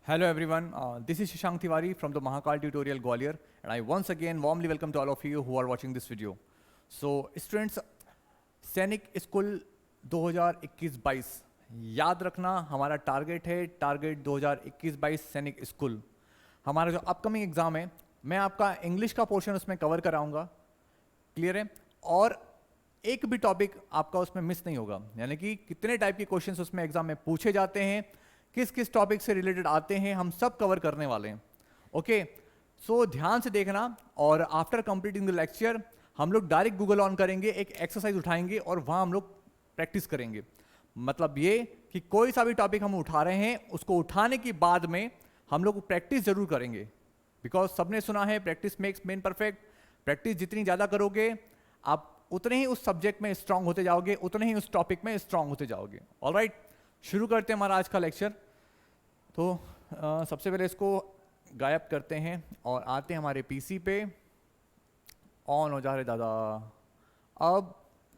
Hello everyone, this is Shashank Tiwari from the Mahakal Tutorial Gwalior, and I once again warmly welcome to all of you who are watching this video. So students, सैनिक school 2021-22 याद रखना हमारा target है। Target 2021-22 सैनिक school हमारा जो upcoming exam है, मैं आपका इंग्लिश का पोर्शन उसमें कवर कराऊंगा। क्लियर है? और एक भी टॉपिक आपका उसमें मिस नहीं होगा, यानी कि कितने टाइप के क्वेश्चंस उसमें एग्जाम में पूछे जाते हैं, किस किस टॉपिक से रिलेटेड आते हैं, हम सब कवर करने वाले हैं। ओके, सो ध्यान से देखना। और आफ्टर कंप्लीटिंग द लेक्चर हम लोग डायरेक्ट गूगल ऑन करेंगे, एक एक्सरसाइज उठाएंगे और वहां हम लोग प्रैक्टिस करेंगे। मतलब ये कि कोई सा भी टॉपिक हम उठा रहे हैं, उसको उठाने के बाद में हम लोग प्रैक्टिस जरूर करेंगे, बिकॉज सबने सुना है practice makes man perfect. Practice जितनी ज़्यादा करोगे आप उतने ही उस सब्जेक्ट में स्ट्रांग होते जाओगे, उतने ही उस टॉपिक में स्ट्रांग होते जाओगे। ऑलराइट, शुरू करते हैं हमारा आज का लेक्चर। तो सबसे पहले इसको गायब करते हैं और आते हैं हमारे पीसी पे। ऑन हो जा रहे दादा। अब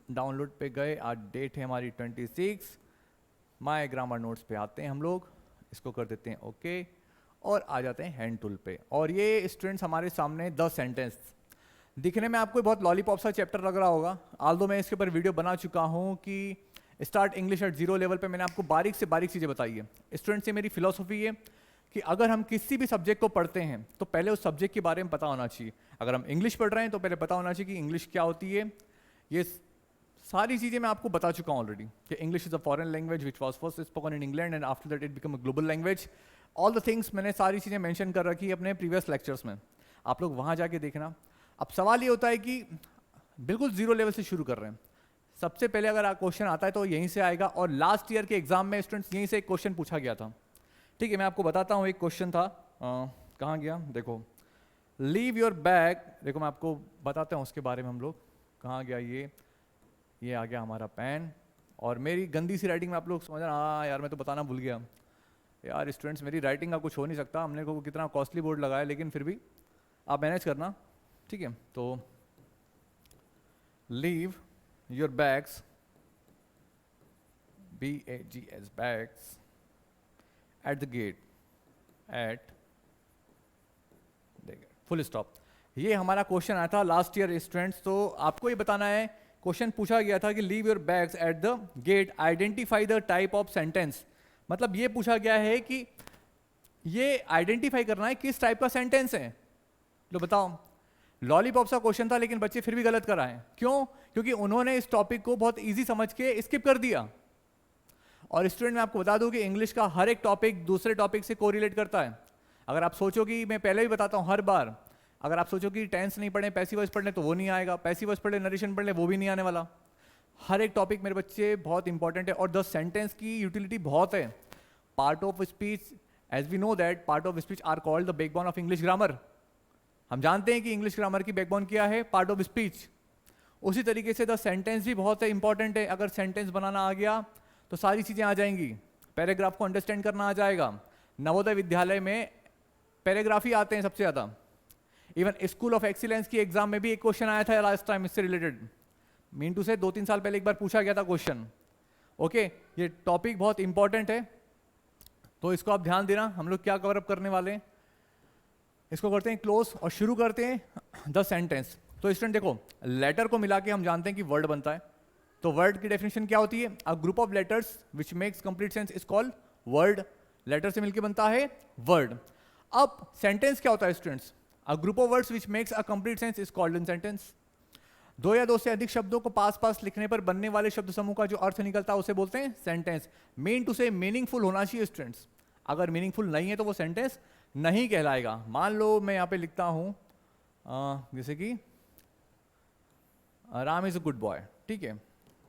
डाउनलोड पे गए, आज डेट है हमारी 26। माय ग्रामर नोट्स पे आते हैं हम लोग, इसको कर देते हैं ओके, और आ जाते हैं हैंड टूल पे। और ये स्टूडेंट्स हमारे सामने 10 सेंटेंस दिखने में आपको बहुत लॉलीपॉप सा चैप्टर लग रहा होगा। आल्दो मैं इसके ऊपर वीडियो बना चुका हूँ कि स्टार्ट इंग्लिश एट 0 लेवल पे मैंने आपको बारीक से बारीक चीज़ें बताई है। स्टूडेंट से मेरी फिलॉसफी है कि अगर हम किसी भी सब्जेक्ट को पढ़ते हैं तो पहले उस सब्जेक्ट के बारे में पता होना चाहिए। अगर हम इंग्लिश पढ़ रहे हैं तो पहले पता होना चाहिए कि इंग्लिश क्या होती है। ये सारी चीज़ें मैं आपको बता चुका हूँ ऑलरेडी कि English is a foreign language which was first spoken in England and after that it become a global language. All the things मैंने सारी चीज़ें मेंशन कर रखी है अपने प्रीवियस लेक्चर्स में, आप लोग वहाँ जाके देखना। अब सवाल ये होता है कि बिल्कुल 0 लेवल से शुरू कर रहे हैं। सबसे पहले अगर क्वेश्चन आता है तो यहीं से आएगा, और लास्ट ईयर के एग्जाम में स्टूडेंट्स यहीं से एक क्वेश्चन पूछा गया था। ठीक है, मैं आपको बताता हूँ। एक क्वेश्चन था, कहाँ गया देखो, लीव योर बैग। देखो मैं आपको बताता हूँ उसके बारे में। हम लोग कहाँ गया, ये आ गया हमारा पेन। और मेरी गंदी सी राइटिंग में आप लोग समझ रहे, हाँ यार मैं तो बताना भूल गया यार। स्टूडेंट्स मेरी राइटिंग का कुछ हो नहीं सकता, हमने को कितना कॉस्टली बोर्ड लगाया, लेकिन फिर भी आप मैनेज करना। ठीक है, तो leave your bags, BAGS bags, at the gate, at full stop. ये हमारा क्वेश्चन आया था लास्ट ईयर स्टूडेंट्स। तो आपको ये बताना है, क्वेश्चन पूछा गया था कि leave your bags at the gate, identify the type of sentence. मतलब ये पूछा गया है कि ये आइडेंटिफाई करना है किस टाइप का सेंटेंस है। लो बताओ, लॉलीपॉप सा क्वेश्चन था लेकिन बच्चे फिर भी गलत कराए। क्यों? क्योंकि उन्होंने इस टॉपिक को बहुत इजी समझ के स्किप कर दिया। और स्टूडेंट मैं आपको बता दूं कि इंग्लिश का हर एक टॉपिक दूसरे टॉपिक से कोरिलेट करता है। अगर आप सोचो कि मैं पहले भी बताता हूं हर बार, अगर आप सोचो कि टेंस नहीं पढ़े, पैसिव वॉइस पढ़ ले तो वो नहीं आएगा, पैसिव वॉइस पढ़ ले, नरेशन पढ़ ले, वो भी नहीं आने वाला। हर एक टॉपिक मेरे बच्चे बहुत इंपॉर्टेंट है। और द सेंटेंस की यूटिलिटी बहुत है। Part of speech, as we know that part of speech are called the backbone of English grammar. हम जानते हैं कि इंग्लिश ग्रामर की बैकबोन क्या है, पार्ट ऑफ स्पीच। उसी तरीके से द सेंटेंस भी बहुत इंपॉर्टेंट है। अगर सेंटेंस बनाना आ गया तो सारी चीज़ें आ जाएंगी। पैराग्राफ को अंडरस्टैंड करना आ जाएगा। नवोदय विद्यालय में पैराग्राफ ही आते हैं सबसे ज़्यादा। इवन स्कूल ऑफ एक्सीलेंस की एग्जाम में भी एक क्वेश्चन आया था लास्ट टाइम इससे रिलेटेड। मीन टू से 2-3 साल पहले एक बार पूछा गया था क्वेश्चन। ओके, ये टॉपिक बहुत इंपॉर्टेंट है, तो इसको आप ध्यान देना। हम लोग क्या कवर अप करने वाले हैं, इसको करते हैं क्लोज और शुरू करते हैं द सेंटेंस। तो स्टूडेंट देखो, लेटर को मिला के हम जानते हैं कि वर्ड बनता है। तो वर्ड की डेफिनेशन क्या होती है? A group of letters which makes complete sense is called word. Letter से मिलके बनता है वर्ड। अब सेंटेंस क्या होता है students? A group of words which makes a complete sense is called in sentence. दो या दो से अधिक शब्दों को पास पास लिखने पर बनने वाले शब्द समूह का जो अर्थ निकलता है उसे बोलते हैं सेंटेंस। मीन टू से मीनिंगफुल होना चाहिए स्टूडेंट्स। अगर मीनिंगफुल नहीं है तो वो सेंटेंस नहीं कहलाएगा। मान लो मैं यहां पे लिखता हूं जैसे कि Ram is a good boy. ठीक है,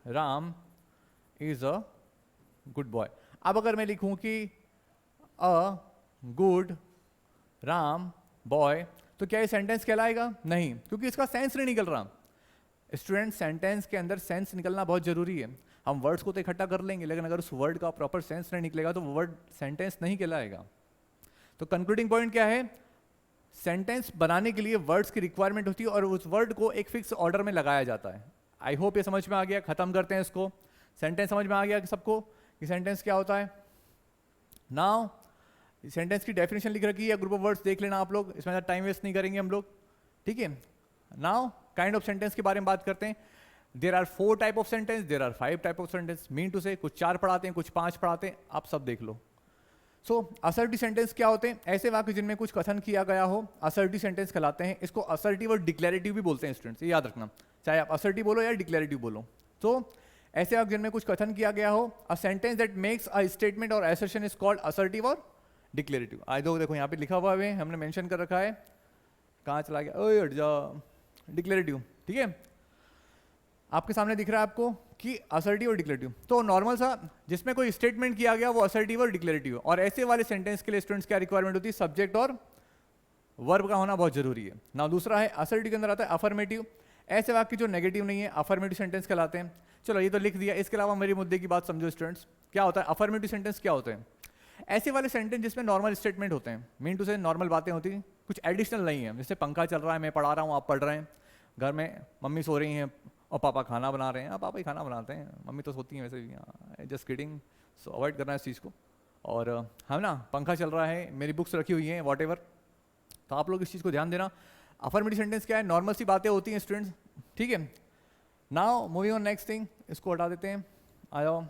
Ram is a good boy. अब अगर मैं लिखूं कि अ गुड राम बॉय, तो क्या ये सेंटेंस कहलाएगा? नहीं, क्योंकि इसका सेंस नहीं निकल रहा। स्टूडेंट, सेंटेंस के अंदर सेंस निकलना बहुत जरूरी है। हम वर्ड्स को तो इकट्ठा कर लेंगे, लेकिन अगर उस वर्ड का प्रॉपर सेंस नहीं निकलेगा तो वो वर्ड सेंटेंस नहीं कहलाएगा। तो कंक्लूडिंग पॉइंट क्या है? सेंटेंस बनाने के लिए वर्ड्स की रिक्वायरमेंट होती है और उस वर्ड को एक फिक्स ऑर्डर में लगाया जाता है। आई होप ये समझ में आ गया। खत्म करते हैं इसको। सेंटेंस समझ में आ गया कि सबको कि सेंटेंस क्या होता है? नाउ सेंटेंस की डेफिनेशन लिख रखी है, ग्रुप ऑफ वर्ड्स देख लेना आप लोग, इसमें टाइम वेस्ट नहीं करेंगे हम लोग, ठीक है। नाउ काइंड ऑफ सेंटेंस के बारे में बात करते हैं। There are 4 type of sentence, there are 5 type of sentence, mean to से कुछ 4 पढ़ाते हैं, कुछ 5 पढ़ाते हैं, आप सब देख लो। सो असर्टिव सेंटेंस क्या होते हैं? ऐसे वाक्य जिनमें कुछ कथन किया गया हो, असर्टिव सेंटेंस कहलाते हैं। इसको असर्टिव और डिक्लेरेटिव भी बोलते हैं स्टूडेंट्स, ये याद रखना, चाहे आप असर्टिव बोलो या डिक्लेरेटिव बोलो। तो ऐसे वाक्य जिनमें कुछ कथन किया गया हो, अ sentence that makes a statement और असर्शन इज कॉल्ड असर्टिव और डिक्लेरेटिव। आज देखो यहाँ पे लिखा हुआ है, हमने मेंशन कर रखा है, कहाँ चला गया, ओए हट जा, डिक्लेरेटिव, ठीक है। आपके सामने दिख रहा है आपको कि असर्टिव और डिक्लेरेटिव। तो नॉर्मल सा जिसमें कोई स्टेटमेंट किया गया वो असर्टिव और डिक्लेरेटिव। और ऐसे वाले सेंटेंस के लिए स्टूडेंट्स क्या रिक्वायरमेंट होती है? सब्जेक्ट और वर्ब का होना बहुत जरूरी है ना। दूसरा है असर्टिव के अंदर आता है अफर्मेटिव। ऐसे वाक्य जो नेगेटिव नहीं है अफर्मेटिव सेंटेंस कहलाते हैं। चलो ये तो लिख दिया, इसके अलावा मेरे मुद्दे की बात समझो स्टूडेंट्स। क्या होता है अफर्मेटिव सेंटेंस? क्या होते हैं? ऐसे वाले सेंटेंस जिसमें नॉर्मल स्टेटमेंट होते हैं, मीन टू से नॉर्मल बातें होती हैं, कुछ एडिशनल नहीं है। जैसे पंखा चल रहा है, मैं पढ़ा रहा हूँ, आप पढ़ रहे हैं, घर में मम्मी सो रही हैं और पापा खाना बना रहे हैं। पापा ही खाना बनाते हैं, मम्मी तो सोती हैं वैसे भी, जस्ट किडिंग। सो अवॉइड करना है इस चीज़ को। और हम ना, पंखा चल रहा है, मेरी बुक्स रखी हुई हैं, वॉट एवर, तो आप लोग इस चीज़ को ध्यान देना। अफर्मेटिव सेंटेंस क्या है? नॉर्मल सी बातें होती हैं स्टूडेंट्स, ठीक है। Now moving on next thing, इसको हटा देते हैं, आ जाओ।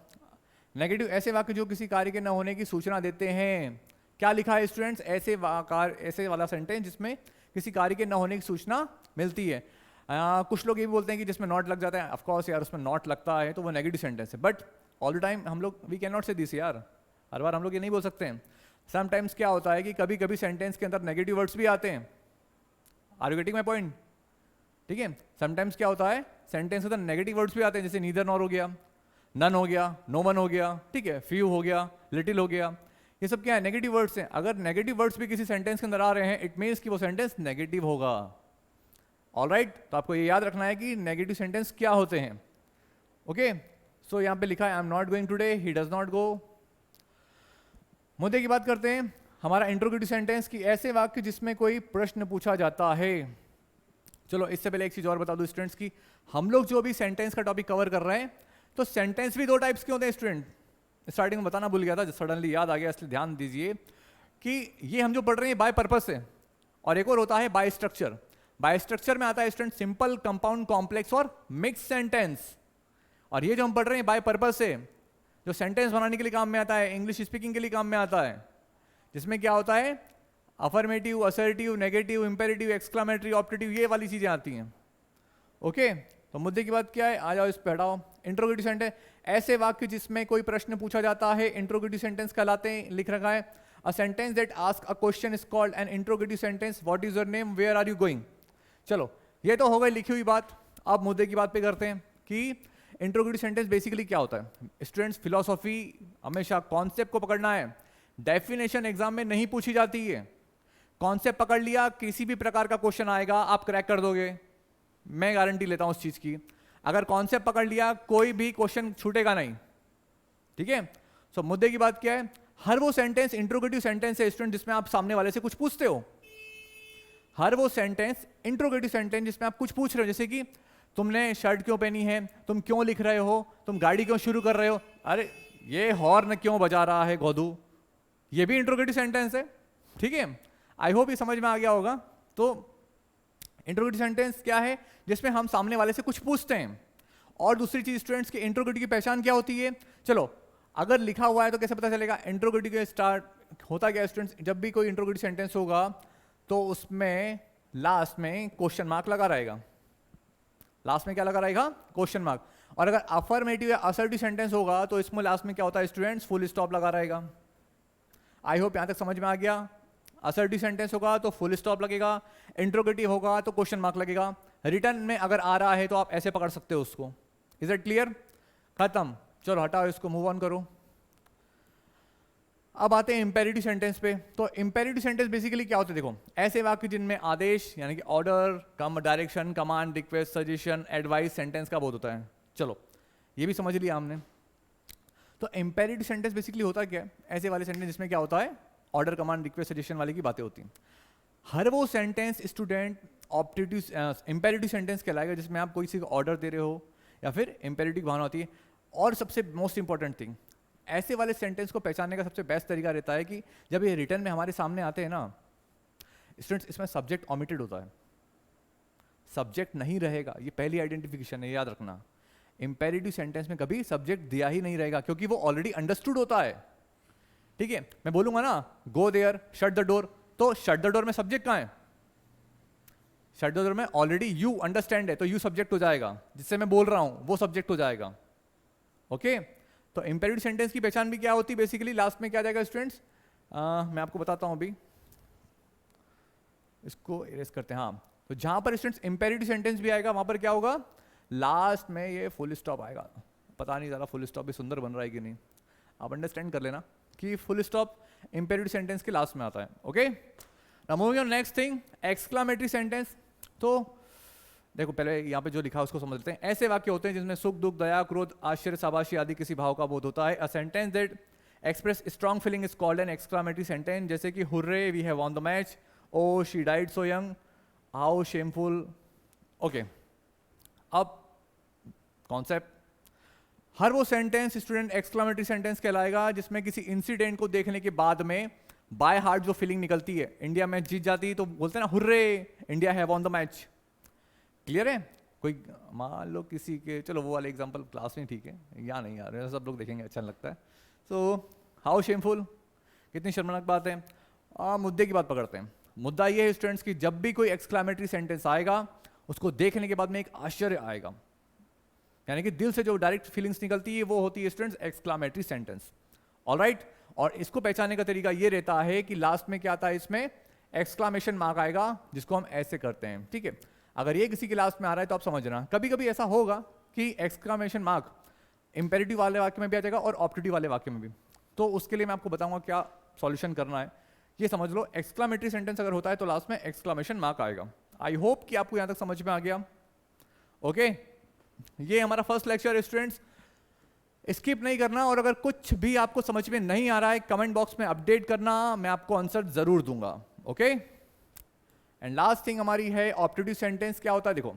नेगेटिव, ऐसे वाक्य जो किसी कार्य के न होने की सूचना देते हैं। क्या लिखा है स्टूडेंट्स? ऐसे वाला सेंटेंस जिसमें किसी कार्य के न होने की सूचना मिलती है। कुछ लोग ये भी बोलते हैं कि जिसमें नॉट लग जाता है। ऑफ कोर्स यार, उसमें नॉट लगता है तो वो नेगेटिव सेंटेंस है, बट ऑल द टाइम हम लोग वी कैन नॉट से दिस यार, हर बार हम लोग ये नहीं बोल सकते हैं। समटाइम्स क्या होता है कि कभी कभी सेंटेंस के अंदर नेगेटिव वर्ड्स भी आते हैं। Are you getting my point? ठीक है। समटाइम्स क्या होता है, सेंटेंस के अंदर नेगेटिव वर्ड्स भी आते हैं, जैसे नीदर नॉर हो गया, नन हो गया, नो वन हो गया, ठीक है, फ्यू हो गया, लिटिल हो गया। ये सब क्या है? नेगेटिव वर्ड्स हैं। अगर नेगेटिव वर्ड्स भी किसी सेंटेंस के अंदर आ रहे हैं, इट मीन्स कि वो सेंटेंस नेगेटिव होगा। ऑलराइट, तो आपको ये याद रखना है कि नेगेटिव सेंटेंस क्या होते हैं। ओके, सो यहाँ पे लिखा है I am not going today, he does not go. मुद्दे की बात करते हैं, हमारा इंट्रोगेटिव सेंटेंस की ऐसे वाक्य जिसमें कोई प्रश्न पूछा जाता है। चलो इससे पहले एक चीज और बता दूं स्टूडेंट्स की, हम लोग जो भी सेंटेंस का टॉपिक कवर कर रहे हैं, तो सेंटेंस भी 2 टाइप्स के होते हैं स्टूडेंट। स्टार्टिंग में बताना भूल गया था, सडनली याद आ गया, इसलिए ध्यान दीजिए कि ये हम जो पढ़ रहे हैं बाय पर्पस से, और एक और होता है बाय स्ट्रक्चर। बाय स्ट्रक्चर में आता है स्टूडेंट सिंपल, कंपाउंड, कॉम्प्लेक्स और मिक्स सेंटेंस। और ये जो हम पढ़ रहे हैं बाय पर्पस से, जो सेंटेंस बनाने के लिए काम में आता है, इंग्लिश स्पीकिंग के लिए काम में आता है, जिसमें क्या होता है affirmative, assertive, negative, imperative, exclamatory, optative, ये वाली चीजें आती हैं। ओके, तो मुद्दे की बात क्या है, आ जाओ इस पे हटाओ। इंट्रोगेटिव सेंटेंस, ऐसे वाक्य जिसमें कोई प्रश्न पूछा जाता है, इंट्रोगेटिव सेंटेंस कहलाते हैं। लिख रखा है a sentence that ask a question is called an interrogative sentence. What is your name, where are you going. चलो ये तो हो गई लिखी हुई बात। अब मुद्दे की बात पे करते हैं कि इंट्रोगेटिव सेंटेंस बेसिकली क्या होता है। स्टूडेंट्स, फिलॉसफी हमेशा कॉन्सेप्ट को पकड़ना है, डेफिनेशन एग्जाम में नहीं पूछी जाती है। कॉन्सेप्ट पकड़ लिया, किसी भी प्रकार का क्वेश्चन आएगा आप क्रैक कर दोगे, मैं गारंटी लेता हूं उस चीज की। अगर कॉन्सेप्ट पकड़ लिया, कोई भी क्वेश्चन छूटेगा नहीं, ठीक है। सो मुद्दे की बात क्या है, हर वो सेंटेंस इंट्रोगेटिव सेंटेंस है स्टूडेंट जिसमें आप सामने वाले से कुछ पूछते हो। हर वो सेंटेंस इंट्रोगेटिव सेंटेंस जिसमें आप कुछ पूछ रहे हो, जैसे कि तुमने शर्ट क्यों पहनी है, तुम क्यों लिख रहे हो, तुम गाड़ी क्यों शुरू कर रहे हो, अरे ये हॉर्न क्यों बजा रहा है गोदू, ये भी इंट्रोगेटिव सेंटेंस है, ठीक है। आई होप ये समझ में आ गया होगा। तो इंट्रोगेटिव सेंटेंस क्या है, जिसमें हम सामने वाले से कुछ पूछते हैं। और दूसरी चीज स्टूडेंट्स की इंट्रोगेटिव की पहचान क्या होती है। चलो अगर लिखा हुआ है तो कैसे पता चलेगा। इंट्रोगेटिव के स्टार्ट होता क्या स्टूडेंट्स, जब भी कोई इंट्रोगेटिव सेंटेंस होगा तो उसमें लास्ट में क्वेश्चन मार्क लगा रहेगा। लास्ट में क्या लगा रहेगा, क्वेश्चन मार्क। और अगर अफर्मेटिव या असर्टिव सेंटेंस होगा तो इसमें लास्ट में क्या होता है स्टूडेंट्स, फुल स्टॉप लगा रहेगा। आई होप यहां तक समझ में आ गया। असर्टिव सेंटेंस होगा तो फुल स्टॉप लगेगा, इंट्रोगेटिव होगा तो क्वेश्चन मार्क लगेगा। रिटर्न में अगर आ रहा है तो आप ऐसे पकड़ सकते हो उसको। Is it clear? खत्म, चलो हटाओ इसको, मूव ऑन करो। अब आते हैं इंपेरेटिव सेंटेंस पे। तो इंपेरेटिव सेंटेंस बेसिकली क्या होते हैं, देखो ऐसे वाक्य जिनमें आदेश यानी कि ऑर्डर, कम, direction, command, request, suggestion, advice sentence का बोध होता है। चलो ये भी समझ लिया हमने। तो इंपेरेटिव सेंटेंस बेसिकली होता क्या है, ऐसे वाले सेंटेंस जिसमें क्या होता है ऑर्डर, कमांड, रिक्वेस्ट, सजेशन वाली की बातें होती हैं। हर वो sentence student optative imperative sentence कहलाएगा जिसमें आप कोई सी ऑर्डर दे रहे हो या फिर इंपेरेटिव भावना होती है। और सबसे मोस्ट इंपॉर्टेंट थिंग, ऐसे वाले सेंटेंस को पहचानने का सबसे बेस्ट तरीका रहता है कि जब ये रिटर्न में हमारे सामने आते हैं ना स्टूडेंट्स, इसमें सब्जेक्ट ओमिटेड होता है, सब्जेक्ट नहीं रहेगा, ये पहली आइडेंटिफिकेशन है, याद रखना। इंपेरेटिव सेंटेंस में कभी सब्जेक्ट दिया ही नहीं रहेगा क्योंकि वो ऑलरेडी अंडरस्टूड होता है, ठीक है। मैं बोलूंगा ना go there shut the door, तो शट द डोर में सब्जेक्ट कहां है? शट द डोर में ऑलरेडी यू अंडरस्टैंड है, तो यू सब्जेक्ट हो जाएगा, जिससे मैं बोल रहा हूं वो सब्जेक्ट हो जाएगा, ओके। तो इंपेरेटिव सेंटेंस की पहचान भी क्या होती है बेसिकली, लास्ट में क्या जाएगा स्टूडेंट्स, मैं आपको बताता हूं अभी, इसको इरेज करते हैं। हाँ, तो जहां पर स्टूडेंट्स इंपेरेटिव सेंटेंस भी आएगा वहां पर क्या होगा, लास्ट में ये फुल स्टॉप आएगा। पता नहीं ज़रा फुल स्टॉप भी सुंदर बन रहा है कि नहीं, आप अंडरस्टैंड कर लेना कि फुल स्टॉप इंपेरेटिव सेंटेंस के लास्ट में आता है, okay. Now moving on next thing, exclamatory sentence. तो देखो पहले यहाँ पे जो लिखा है उसको समझ लेते हैं। ऐसे वाक्य होते हैं जिसमें सुख, दुख, दया, क्रोध, आश्चर्य, शाबाशी आदि किसी भाव का बोध होता है। A sentence that express strong feeling is called an exclamatory sentence, जैसे कि hurray we have won the match, oh she died so young, how shameful, okay. अब कॉन्सेप्ट, हर वो सेंटेंस स्टूडेंट एक्सक्लामेटरी सेंटेंस कहलाएगा जिसमें किसी इंसिडेंट को देखने के बाद में बाय हार्ट जो फीलिंग निकलती है, इंडिया मैच जीत जाती तो बोलते हैं ना hurray India have won the match, clear है। कोई मान लो किसी के, चलो वो वाले एग्जांपल क्लास में ठीक है, या नहीं यार सब लोग देखेंगे अच्छा लगता है। सो हाउ शेमफुल, कितनी शर्मनाक बात है। मुद्दे की बात पकड़ते हैं। मुद्दा ये है स्टूडेंट्स कि जब भी कोई एक्सक्लामेटरी सेंटेंस आएगा उसको देखने के बाद में एक आश्चर्य आएगा, यानी कि दिल से जो डायरेक्ट फीलिंग्स निकलती है वो होती है स्टूडेंट्स एक्सक्लामेटरी सेंटेंस, ऑलराइट। और इसको पहचानने का तरीका ये रहता है कि लास्ट में क्या आता है, इसमें एक्सक्लामेशन मार्क आएगा जिसको हम ऐसे करते हैं, ठीक है। अगर ये किसी के लास्ट में आ रहा है तो आप समझना कभी कभी ऐसा होगा कि एक्सक्लामेशन मार्क इंपेरेटिव वाले वाक्य में भी आ जाएगा और ऑप्टेटिव वाले वाक्य में भी। तो उसके लिए मैं आपको बताऊंगा क्या सॉल्यूशन करना है। ये समझ लो एक्सक्लामेटरी सेंटेंस अगर होता है तो लास्ट में एक्सक्लामेशन मार्क आएगा। आई होप कि आपको यहां तक समझ में आ गया, ओके। ये हमारा फर्स्ट लेक्चर है स्टूडेंट्स, स्किप नहीं करना, और अगर कुछ भी आपको समझ में नहीं आ रहा है कमेंट बॉक्स में अपडेट करना, मैं आपको आंसर जरूर दूंगा, ओके। एंड लास्ट थिंग हमारी है ऑप्टेटिव सेंटेंस। क्या होता है, देखो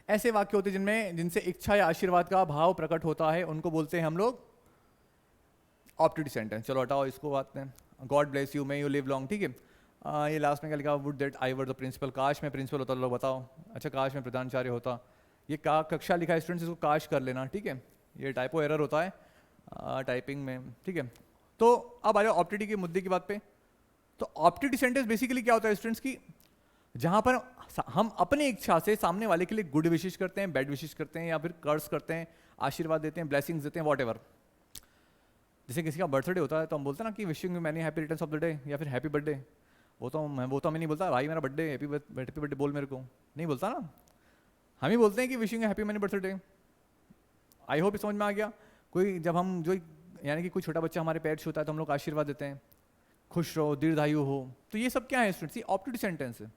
ऐसे वाक्य होते हैं जिनसे इच्छा या आशीर्वाद का भाव प्रकट होता है, उनको बोलते हैं हम लोग ऑप्टेटिव सेंटेंस। चलो हटाओ इसको, बात में God bless you, may you live long, ठीक है। ये लास्ट में क्या लिखा, would that I were the principal, काश मैं प्रिंसिपल होता, लोग बताओ, अच्छा काश मैं प्रधानाचार्य होता। ये कक्षा लिखा है स्टूडेंट्स, इसको काश कर लेना, ठीक है। ये टाइपो एरर होता है टाइपिंग में, ठीक है। तो अब आ जाओ ऑप्टेटिव के मुद्दे की बात पे। तो ऑप्टेटिव सेंटेंस बेसिकली क्या होता है स्टूडेंट्स की, जहां पर हम अपनी इच्छा से सामने वाले के लिए गुड विशेष करते हैं, बैड विशेष करते हैं, या फिर कर्स करते हैं, आशीर्वाद देते हैं, ब्लेसिंग्स देते हैं, वॉट। जैसे किसी का बर्थडे होता है तो हम बोलते हैं ना कि wishing you many happy returns of the day, या फिर हैप्पी बर्थडे। वो तो हमें नहीं बोलता भाई मेरा बर्थडे हैप्पी बर्थडे बोल मेरे को, नहीं बोलता ना, हम ही बोलते हैं कि wishing happy many birthday. I hope समझ में आ गया। कोई जब हम जो यानी कि कोई छोटा बच्चा हमारे पैर छूता है तो हम लोग आशीर्वाद देते हैं, खुश रहो, दीर्घायु हो। तो ये सब क्या है स्टूडेंट्स, ये ऑप्टेटिव सेंटेंस है,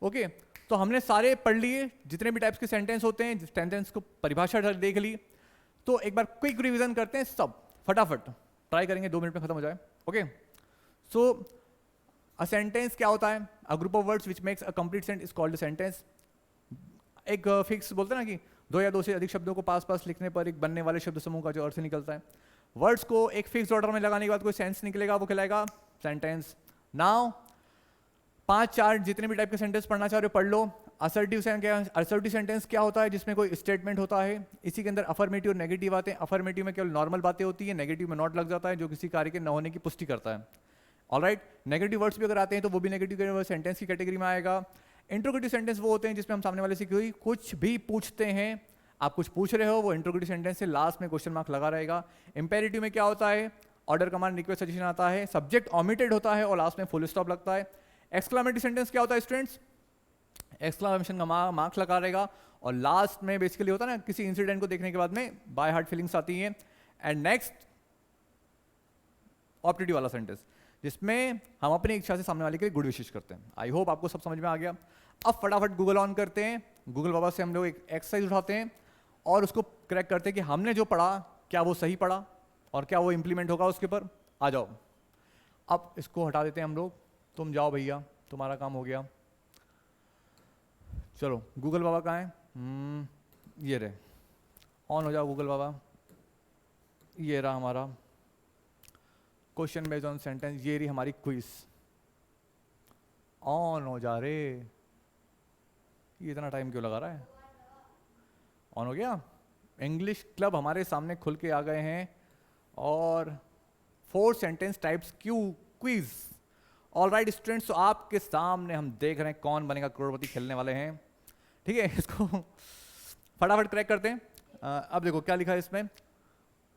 ओके। तो हमने सारे पढ़ लिए जितने भी टाइप्स के सेंटेंस होते हैं, सेंटेंस को परिभाषा देख ली। तो एक बार क्विक रिवीजन करते हैं सब फटाफट, ट्राई करेंगे 2 मिनट में खत्म हो जाए, ओके। सो अ सेंटेंस क्या होता है, a group of words which makes a complete sentence is called a sentence. एक फिक्स बोलते हैं ना कि 2 या 2 से अधिक शब्दों को पास पास लिखने पर एक बनने वाले शब्द समूह का जो अर्थ निकलता है, वर्ड्स को एक फिक्स ऑर्डर में लगाने के बाद कोई सेंस निकलेगा, वो कहलाएगा सेंटेंस। नाउ 5-4 जितने भी टाइप के सेंटेंस पढ़ना चाह रहे हो पढ़ लो। असर्टिव सेंटेंस क्या होता है, जिसमें कोई स्टेटमेंट होता है, इसी के अंदर अफर्मेटिव और नेगेटिव आते हैं। अफर्मेटिव में केवल नॉर्मल बातें होती है, नेगेटिव में नॉट लग जाता है जो किसी कार्य के न होने की पुष्टि करता है, ऑलराइट। नेगेटिव वर्ड्स भी अगर आते हैं तो वो भी नेगेटिव सेंटेंस की कैटेगरी में आएगा। इंट्रोगेटिव सेंटेंस वो होते हैं जिसमें हम सामने वाले से कोई कुछ भी पूछते हैं, आप कुछ पूछ रहे हो, वो इंट्रोगेटिव सेंटेंस से लास्ट में क्वेश्चन मार्क लगा रहेगा। इंपेरेटिव में क्या होता है, ऑर्डर, कमांड, रिक्वेस्ट, सजेशन आता है, सब्जेक्ट ओमिटेड होता है और लास्ट में फुल स्टॉप लगता है। एक्सक्लामेटरी सेंटेंस क्या होता है स्टूडेंट्स, एक्सक्लामेशन का मार्क लगा रहेगा और लास्ट में बेसिकली होता है ना किसी इंसिडेंट को देखने के बाद में बाय हार्ट फीलिंग्स आती हैं। एंड नेक्स्ट ऑप्टेटिव वाला सेंटेंस जिसमें हम अपनी इच्छा से सामने वाले के लिए गुड विशेष करते हैं। आई होप आपको सब समझ में आ गया। अब फटाफट गूगल ऑन करते हैं, गूगल बाबा से हम लोग एक एक्सरसाइज उठाते हैं और उसको क्रैक करते हैं कि हमने जो पढ़ा क्या वो सही पढ़ा और क्या वो इंप्लीमेंट होगा उसके ऊपर। आ जाओ, अब इसको हटा देते हैं हम लोग, तुम जाओ भैया, तुम्हारा काम हो गया। चलो गूगल बाबा कहाँ है, ये रहे, ऑन हो जाओ गूगल बाबा। ये रहा हमारा क्वेश्चन बेस्ड ऑन सेंटेंस, ये रही हमारी क्विज। ऑन हो जा रे, ये इतना टाइम क्यों लगा रहा है? ऑन हो गया। इंग्लिश क्लब हमारे सामने खुल के आ गए हैं और 4 sentence types Q quiz. All right students, तो आपके सामने हम देख रहे हैं कौन बनेगा करोड़पति खेलने वाले हैं। ठीक है, इसको फटाफट क्रैक करते हैं। अब देखो क्या लिखा है इसमें,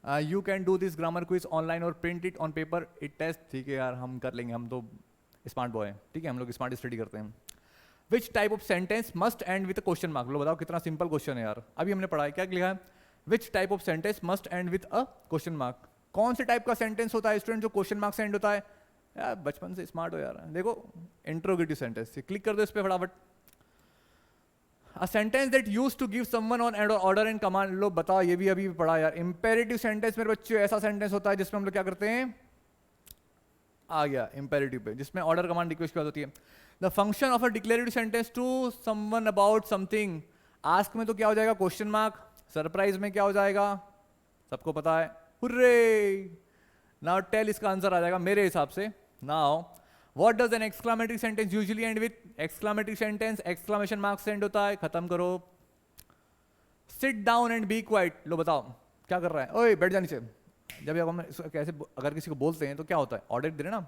you can do this grammar quiz online और print it on paper it test. ठीक है यार, हम कर लेंगे, हम तो स्मार्ट बॉय हैं। ठीक है, हम लोग स्मार्ट स्टडी करते हैं। Which type of sentence must end with question mark. लो बताओ, कितना सिंपल क्वेश्चन है यार, अभी हमने पढ़ा है। क्या लिखा है? विच type of sentence must end with a question mark. कौन से टाइप का सेंटेंस होता है स्टूडेंट जो क्वेश्चन मार्क से एंड होता है? यार बचपन से स्मार्ट हो यार। देखो इंट्रोगेटिव सेंटेंस, क्लिक कर दो इस पे फटाफट। A sentence that used to give someone on order and command। लो बताओ, ये भी अभी पढ़ा यार। इंपेरेटिव सेंटेंस मेरे बच्चे ऐसा सेंटेंस होता है जिसमें हम लोग क्या करते हैं, आ गया इंपेरेटिव पे, जिसमें ऑर्डर कमांड रिक्वेस्ट की बात होती है। The function of a declarative sentence to someone about something. Ask में तो क्या हो जाएगा क्वेश्चन मार्क, सरप्राइज में क्या हो जाएगा सबको पता है, हुर्रे। नाउ टेल, इसका आंसर आ जाएगा मेरे हिसाब से। Now what does an exclamatory sentence usually end with. Exclamatory sentence exclamation mark से एंड होता है। खत्म करो। Sit down and be quiet. लो बताओ क्या कर रहा है, ओए बैठ जा नीचे। जब हम कैसे अगर किसी को बोलते हैं तो क्या होता है, ऑर्डर दे रहे ना।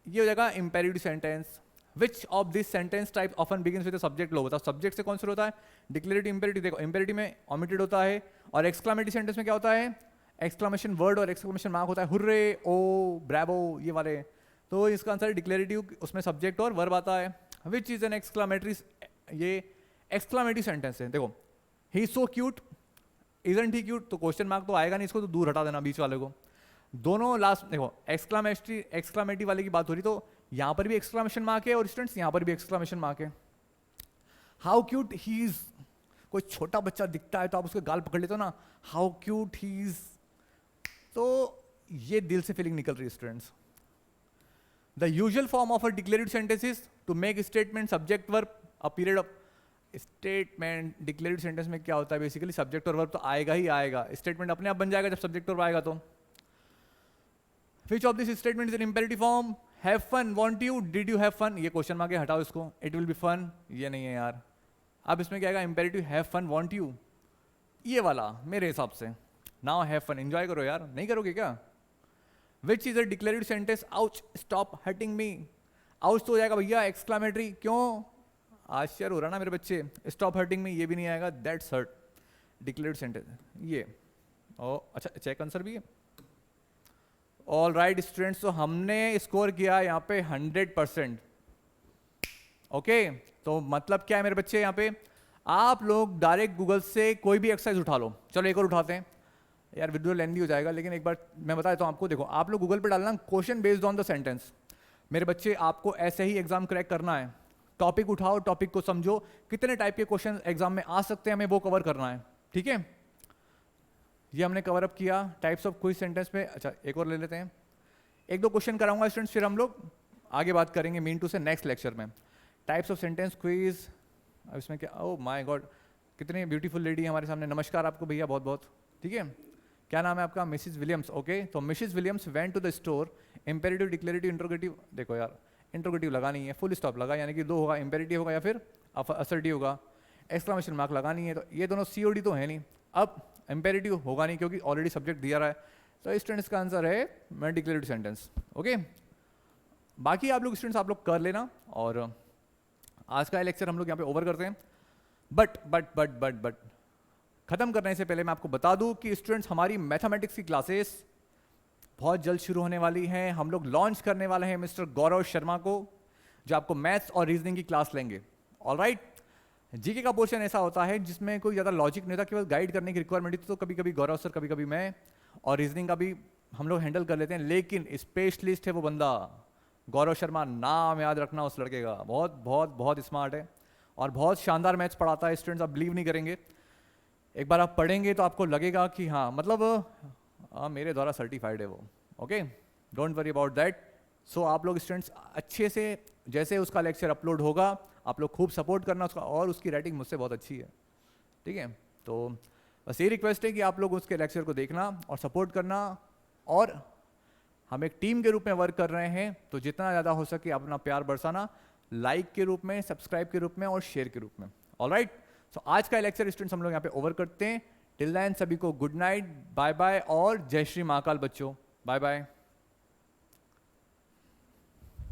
ये हो जाएगा imperative sentence. Which of this sentence type often begins with subject. लो बताओ सब्जेक्ट से कौन सा होता है, डिक्लेरेटिव इंपेरेटिव। देखो इंपेरेटिव में ओमिटेड होता है और एक्सक्लामेटरी सेंटेंस में क्या होता है, एक्सक्लामेशन वर्ड और एक्सक्लामेशन मार्क होता है, हुर्रे, ओ, ब्रावो, ये वाले। तो इसका आंसर डिक्लेरेटिव, उसमें सब्जेक्ट और वर्ब आता है। विच इज एन एक्सक्लामेटरी, ये एक्सक्लामेटरी सेंटेंस है। देखो he is so cute, isn't he cute, तो क्वेश्चन मार्क तो आएगा नहीं, इसको तो दूर हटा देना बीच वाले को। दोनों लास्ट देखो एक्सक्लामेटिव वाले की बात हो रही, तो यहां पर भी एक्सक्लामेशन मार्क है और स्टूडेंट्स यहां पर भी एक्सक्लामेशन मार्क है। हाउ क्यूट ही इज, कोई छोटा बच्चा दिखता है तो आप उसके गाल पकड़ लेते हो ना, हाउ क्यूट ही इज, तो ये दिल से फीलिंग निकल रही है students. The usual form of a declarative sentence is to make statement subject verb a period of. Statement declarative sentence में क्या होता है, बेसिकली सब्जेक्ट और वर्ब तो आएगा ही आएगा। स्टेटमेंट अपने आप बन जाएगा जब सब्जेक्ट वर्ब आएगा तो। Which of this statement is an imperative form. Have fun, want you, did you have fun. ये क्वेश्चन मार्क है, हटाओ इसको। इट विल बी फन, ये नहीं है यार। अब इसमें क्या आएगा, imperative have fun want you, ये वाला मेरे हिसाब से। नाउ हैव फन, एंजॉय करो यार, नहीं करोगे क्या। Which is a declarative sentence, ouch stop hurting me. Ouch तो हो जाएगा भैया एक्सक्लामेटरी, क्यों आश्चर्य हो रहा ना मेरे बच्चे। स्टॉप हर्टिंग मी ये भी नहीं आएगा, दैट्स हर्ट डिक्लेरेटिव सेंटेंस ये। ओ अच्छा, चेक आंसर भी है। ऑल राइट स्टूडेंट्स, तो हमने स्कोर किया यहाँ पे 100%। ओके, तो मतलब क्या है मेरे बच्चे, यहाँ पे आप लोग डायरेक्ट गूगल से कोई भी एक्सरसाइज उठा लो। चलो एक और उठाते हैं यार, वीडियो लेंदी हो जाएगा, लेकिन एक बार मैं बता देता हूँ आपको। देखो आप लोग गूगल पे डालना question based on the sentence. मेरे बच्चे आपको ऐसे ही एग्जाम क्रैक करना है। टॉपिक उठाओ, टॉपिक को समझो, कितने टाइप के क्वेश्चन एग्जाम में आ सकते हैं हमें वो कवर करना है। ठीक है, ये हमने कवर अप किया टाइप्स ऑफ क्विज सेंटेंस में। अच्छा एक और ले लेते हैं, एक दो क्वेश्चन कराऊंगा स्टूडेंट्स, फिर हम लोग आगे बात करेंगे मीन टू से नेक्स्ट लेक्चर में। टाइप्स ऑफ सेंटेंस क्विज, अब इसमें क्या, ओह माय गॉड कितनी ब्यूटीफुल लेडी है हमारे सामने। नमस्कार आपको भैया बहुत बहुत। ठीक है, क्या नाम है आपका, मिसिज विलियम्स। ओके, तो Mrs Williams went to the store. Imperative, declarative, interrogative. देखो यार इंट्रोगेटिव लगानी है, फुल स्टॉप लगा, यानी कि दो होगा, इंपेरेटिव होगा या फिर असर्टिव होगा। एक्सक्लामेशन मार्क लगानी है, तो ये दोनों COD तो है नहीं। अब इंपेरेटिव होगा नहीं क्योंकि ऑलरेडी सब्जेक्ट दिया रहा है, तो स्टूडेंट्स का आंसर है मैं डिक्लेरेटिव सेंटेंस। ओके, बाकी आप लोग स्टूडेंट्स आप लोग कर लेना, और आज का लेक्चर हम लोग यहाँ पे ओवर करते हैं। बट खत्म करने से पहले मैं आपको बता दूं कि स्टूडेंट्स हमारी मैथमेटिक्स की क्लासेस बहुत जल्द शुरू होने वाली हैं। हम लोग लॉन्च करने वाले हैं मिस्टर गौरव शर्मा को, जो आपको मैथ्स और रीजनिंग की क्लास लेंगे। ऑलराइट, जीके का पोर्शन ऐसा होता है जिसमें कोई ज़्यादा लॉजिक नहीं होता, केवल गाइड करने की रिक्वायरमेंट होती है। तो कभी कभी गौरव सर, कभी कभी मैं, और रीजनिंग का भी हम लोग हैंडल कर लेते हैं। लेकिन स्पेशलिस्ट है वो बंदा गौरव शर्मा, नाम याद रखना उस लड़के का। बहुत बहुत बहुत स्मार्ट है और बहुत शानदार मैथ्स पढ़ाता है स्टूडेंट्स, आप बिलीव नहीं करेंगे। एक बार आप पढ़ेंगे तो आपको लगेगा कि हाँ मतलब मेरे द्वारा सर्टिफाइड है वो। Okay, don't worry about that. So आप लोग स्टूडेंट्स अच्छे से, जैसे उसका लेक्चर अपलोड होगा आप लोग खूब सपोर्ट करना उसका, और उसकी राइटिंग मुझसे बहुत अच्छी है। ठीक है, तो बस ये रिक्वेस्ट है कि आप लोग उसके लेक्चर को देखना और सपोर्ट करना, और हम एक टीम के रूप में वर्क कर रहे हैं, तो जितना ज़्यादा हो सके अपना प्यार बरसाना, लाइक के रूप में, सब्सक्राइब के रूप में और शेयर के रूप में। ऑलराइट, सो आज का लेक्चर स्टूडेंट्स हम लोग यहाँ पे ओवर करते हैं। टिल देन सभी को गुड नाइट, बाय बाय और जय श्री महाकाल बच्चों, बाय बाय।